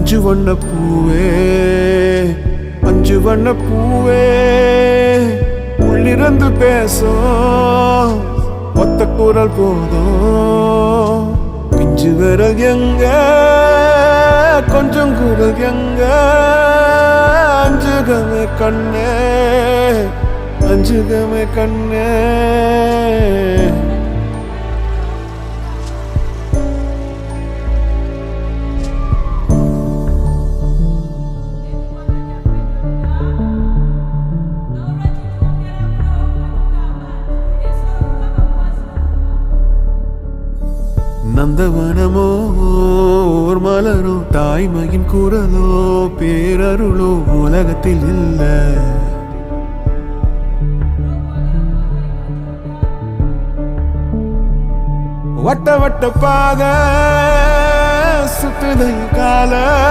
அஞ்சு வண்ண பூவே அஞ்சு வண்ண பூவே உள்ளிருந்து பேசும் ஒத்த குரல் போதும் பிஞ்சு விரல் எங்க கொஞ்சம் குரல் எங்க அஞ்சுகமே கண்ணே அஞ்சுகமே கண்ணே நந்தவனமோ ஓர் மலரோ தாய்மையின் குரலோ பேரருளோ உலகத்தில் இல்ல வட்ட வட்ட பாத சுத்துதை கால